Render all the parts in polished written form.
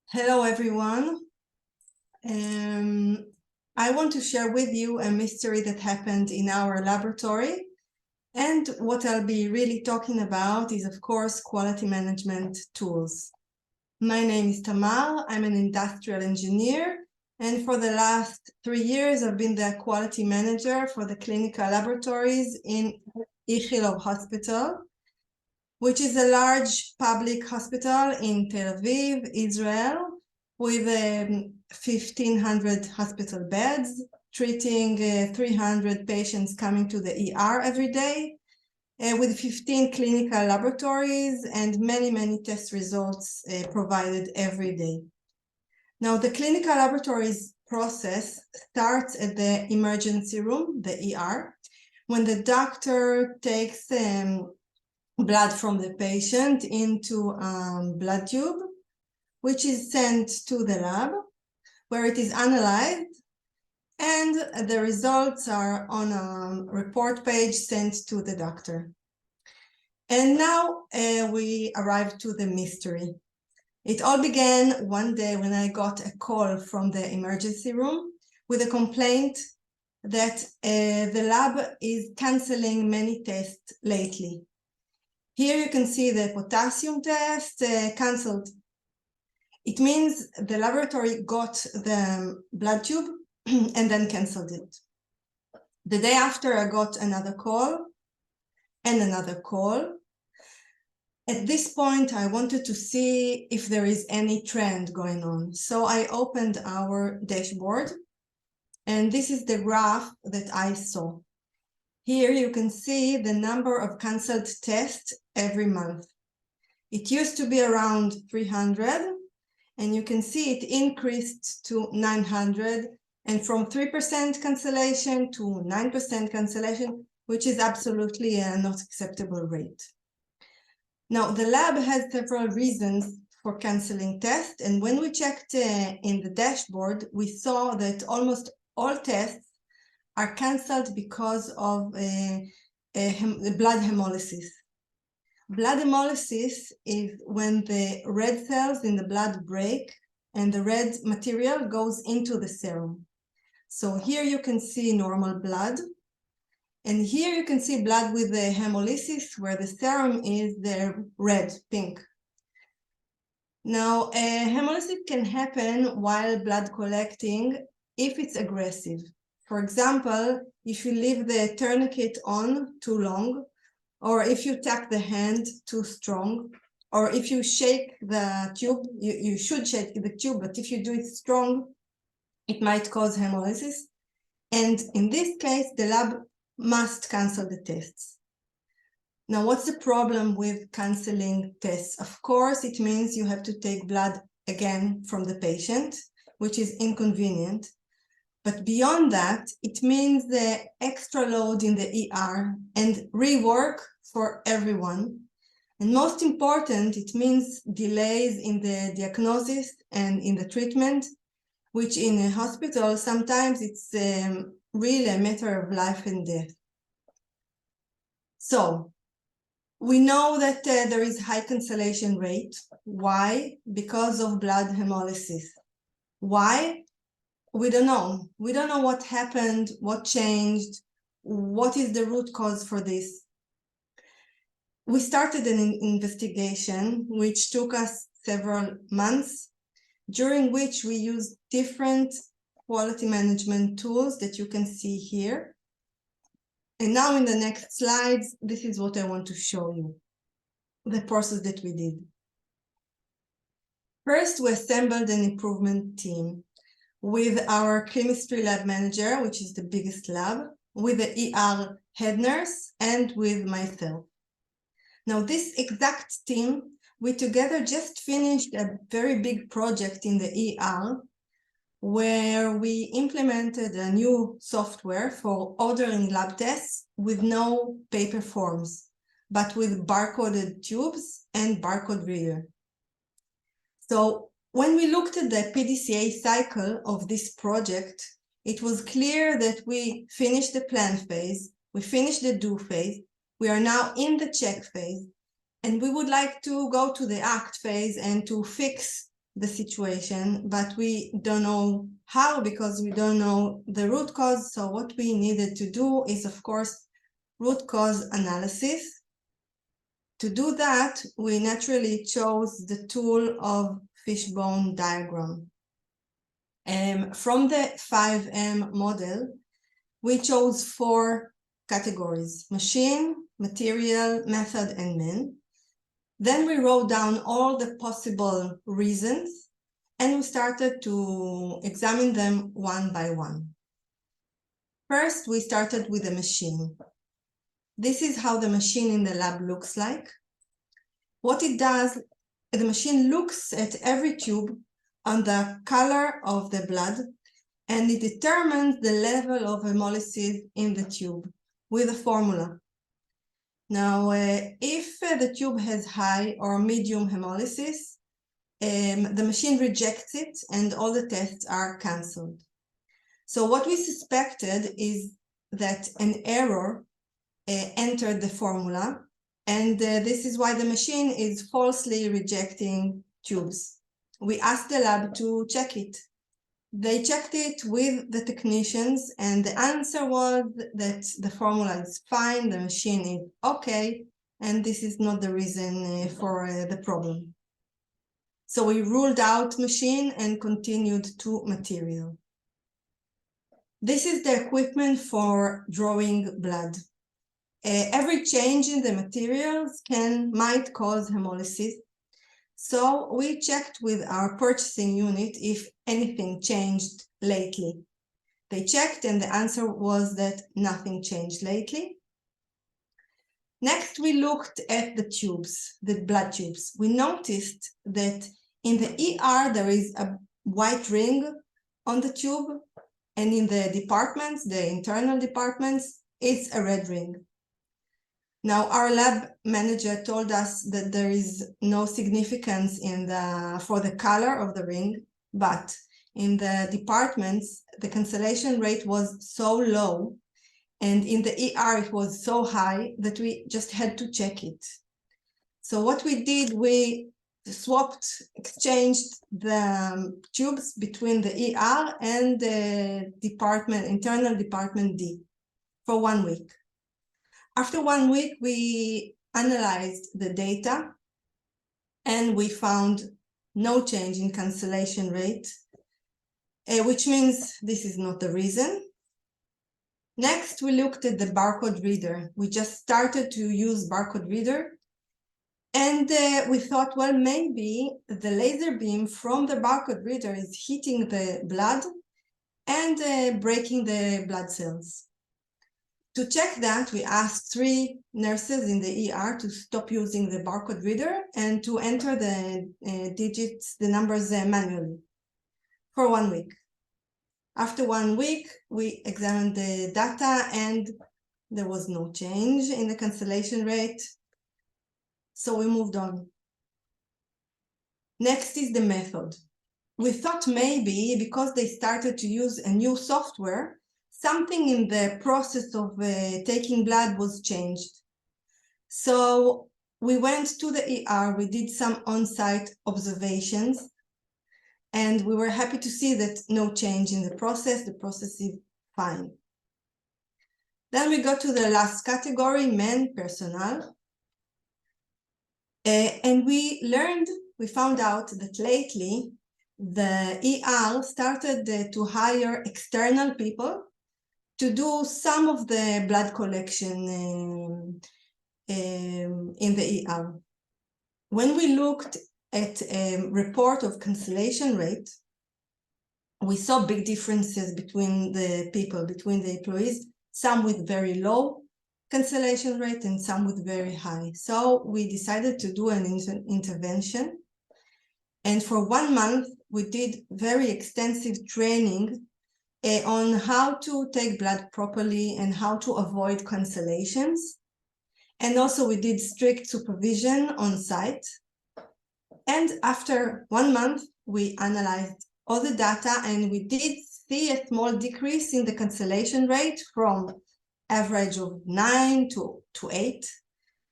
Hello, everyone. I want to share with you a mystery that happened in our laboratory. And what I'll be really talking about is, of course, quality management tools. My name is Tamar. I'm an industrial engineer. And for the last 3 years, I've been the quality manager for the clinical laboratories in Ichilov Hospital, which is a large public hospital in Tel Aviv, Israel, with 1,500 hospital beds, treating 300 patients coming to the ER every day, with 15 clinical laboratories and many test results provided every day. Now, the clinical laboratories process starts at the emergency room, the ER, when the doctor takes blood from the patient into a blood tube, which is sent to the lab, where it is analyzed, and the results are on a report page sent to the doctor. And now we arrive to the mystery. It all began one day when I got a call from the emergency room with a complaint that the lab is canceling many tests lately. Here you can see the potassium test canceled. It means the laboratory got the blood tube and then canceled it. The day after, I got another call and another call. At this point, I wanted to see if there is any trend going on. So I opened our dashboard, and this is the graph that I saw. Here you can see the number of canceled tests every month. It used to be around 300, and you can see it increased to 900, and from 3% cancellation to 9% cancellation, which is absolutely a not acceptable rate. Now, the lab has several reasons for canceling tests, and when we checked in the dashboard, we saw that almost all tests are canceled because of blood hemolysis. Blood hemolysis is when the red cells in the blood break and the red material goes into the serum. So here you can see normal blood, and here you can see blood with the hemolysis where the serum is the red, pink. Now, hemolysis can happen while blood collecting if it's aggressive. For example, if you leave the tourniquet on too long, or if you tap the hand too strong, or if you shake the tube, you should shake the tube, but if you do it strong, it might cause hemolysis. And in this case, the lab must cancel the tests. Now, what's the problem with canceling tests? Of course, it means you have to take blood again from the patient, which is inconvenient. But beyond that, it means the extra load in the ER and rework for everyone. And most important, it means delays in the diagnosis and in the treatment, which in a hospital, sometimes it's really a matter of life and death. So we know that there is high cancellation rate. Why? Because of blood hemolysis. Why? We don't know. We don't know what happened, what changed, what is the root cause for this. We started an investigation which took us several months, during which we used different quality management tools that you can see here. And now in the next slides, this is what I want to show you, the process that we did. First, we assembled an improvement team with our chemistry lab manager, which is the biggest lab, with the ER head nurse, and with myself. Now, this exact team, we together just finished a very big project in the ER, where we implemented a new software for ordering lab tests with no paper forms, but with barcoded tubes and barcode reader. So when we looked at the PDCA cycle of this project, it was clear that we finished the plan phase, we finished the do phase, we are now in the check phase, and we would like to go to the act phase and to fix the situation, but we don't know how because we don't know the root cause. So what we needed to do is, of course, root cause analysis. To do that, we naturally chose the tool of fishbone diagram. From the 5M model, we chose 4 categories: machine, material, method, and man. Then we wrote down all the possible reasons, and we started to examine them one by one. First, we started with the machine. This is how the machine in the lab looks like. What it does, the machine looks at every tube on the color of the blood, and it determines the level of hemolysis in the tube with a formula. Now, if the tube has high or medium hemolysis, the machine rejects it and all the tests are cancelled. So what we suspected is that an error entered the formula, and this is why the machine is falsely rejecting tubes. We asked the lab to check it. They checked it with the technicians, and the answer was that the formula is fine, the machine is okay, and this is not the reason for the problem. So we ruled out machine and continued to material. This is the equipment for drawing blood. Every change in the materials might cause hemolysis. So we checked with our purchasing unit if anything changed lately. They checked and the answer was that nothing changed lately. Next, we looked at the tubes, the blood tubes. We noticed that in the ER there is a white ring on the tube, and in the departments, the internal departments, it's a red ring. Now, our lab manager told us that there is no significance for the color of the ring, but in the departments, the cancellation rate was so low, and in the ER it was so high that we just had to check it. So what we did, we exchanged the tubes between the ER and the internal department D for 1 week. After 1 week, we analyzed the data and we found no change in cancellation rate, which means this is not the reason. Next, we looked at the barcode reader. We just started to use barcode reader, and we thought, well, maybe the laser beam from the barcode reader is hitting the blood and breaking the blood cells. To check that, we asked 3 nurses in the ER to stop using the barcode reader and to enter the the numbers manually for 1 week. After 1 week, we examined the data and there was no change in the cancellation rate. So we moved on. Next is the method. We thought maybe because they started to use a new software, something in the process of taking blood was changed. So we went to the ER, we did some on-site observations, and we were happy to see that no change in the process is fine. Then we go to the last category, men, personnel. And we found out that lately the ER started to hire external people to do some of the blood collection in the ER. When we looked at a report of cancellation rate, we saw big differences between the people, between the employees, some with very low cancellation rate and some with very high. So we decided to do an intervention. And for 1 month, we did very extensive training on how to take blood properly and how to avoid cancellations. And also we did strict supervision on site. And after 1 month, we analyzed all the data and we did see a small decrease in the cancellation rate from average of 9 to 8,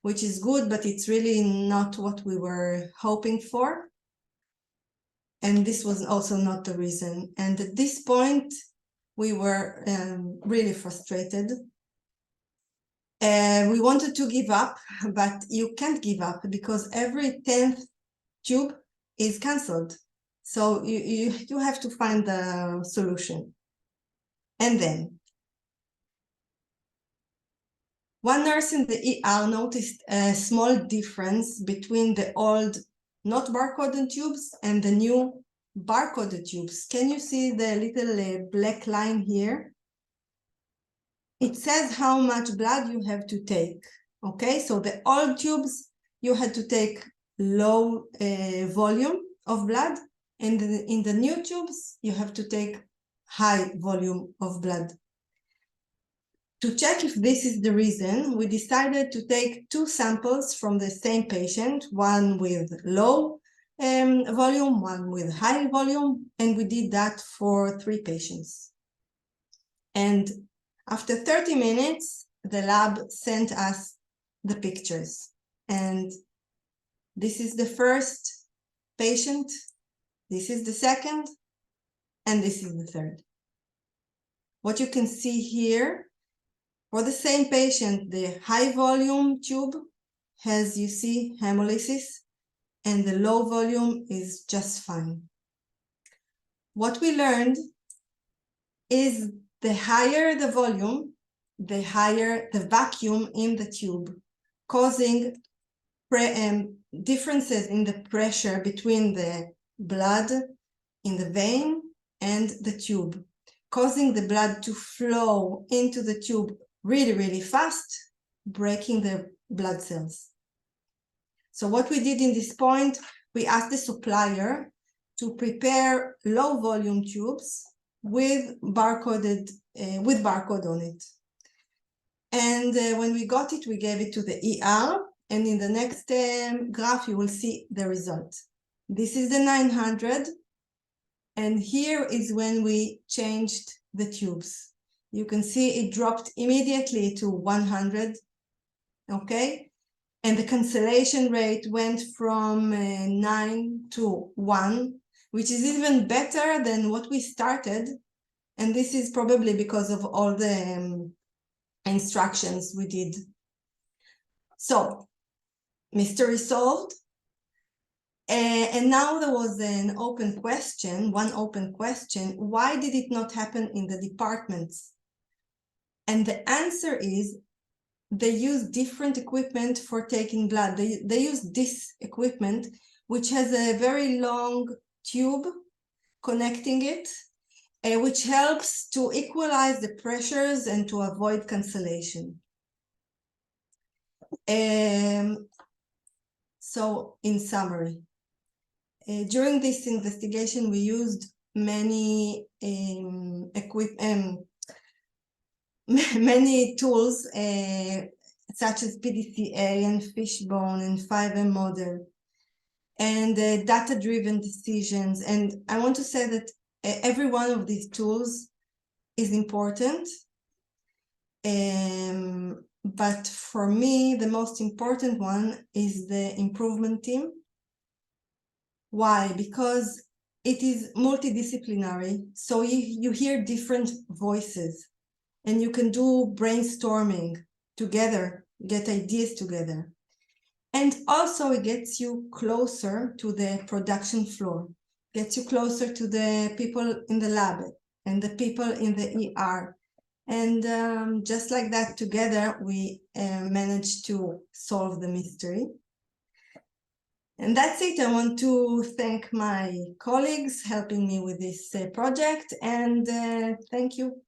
which is good, but it's really not what we were hoping for. And this was also not the reason. And at this point, we were really frustrated. We wanted to give up, but you can't give up because every 10th tube is cancelled. So you have to find the solution. And then one nurse in the ER noticed a small difference between the old not barcoded tubes and the new barcoded tubes. Can you see the little black line here? It says how much blood you have to take. Okay, so the old tubes, you had to take low volume of blood, and in the new tubes, you have to take high volume of blood. To check if this is the reason, we decided to take 2 samples from the same patient, one with low volume, one with high volume, and we did that for 3 patients. And after 30 minutes, the lab sent us the pictures. And this is the first patient, this is the second, and this is the third. What you can see here, for the same patient, the high volume tube has, you see, hemolysis, and the low volume is just fine. What we learned is the higher the volume, the higher the vacuum in the tube, causing differences in the pressure between the blood in the vein and the tube, causing the blood to flow into the tube really, really fast, breaking the blood cells. So what we did in this point, we asked the supplier to prepare low volume tubes with barcode on it. And when we got it, we gave it to the ER, and in the next graph, you will see the result. This is the 900, and here is when we changed the tubes. You can see it dropped immediately to 100, okay? And the cancellation rate went from 9 to 1, which is even better than what we started. And this is probably because of all the instructions we did. So, mystery solved. And now there was an open question, one open question: why did it not happen in the departments? And the answer is they use different equipment for taking blood. They use this equipment, which has a very long tube connecting it, which helps to equalize the pressures and to avoid cancellation. So in summary, during this investigation, we used many many tools such as PDCA and Fishbone and 5M model and data-driven decisions. And I want to say that every one of these tools is important. But for me, the most important one is the improvement team. Why? Because it is multidisciplinary. So you hear different voices, and you can do brainstorming together, get ideas together. And also it gets you closer to the production floor, gets you closer to the people in the lab and the people in the ER. And just like that, together, we managed to solve the mystery. And that's it. I want to thank my colleagues helping me with this project, and thank you.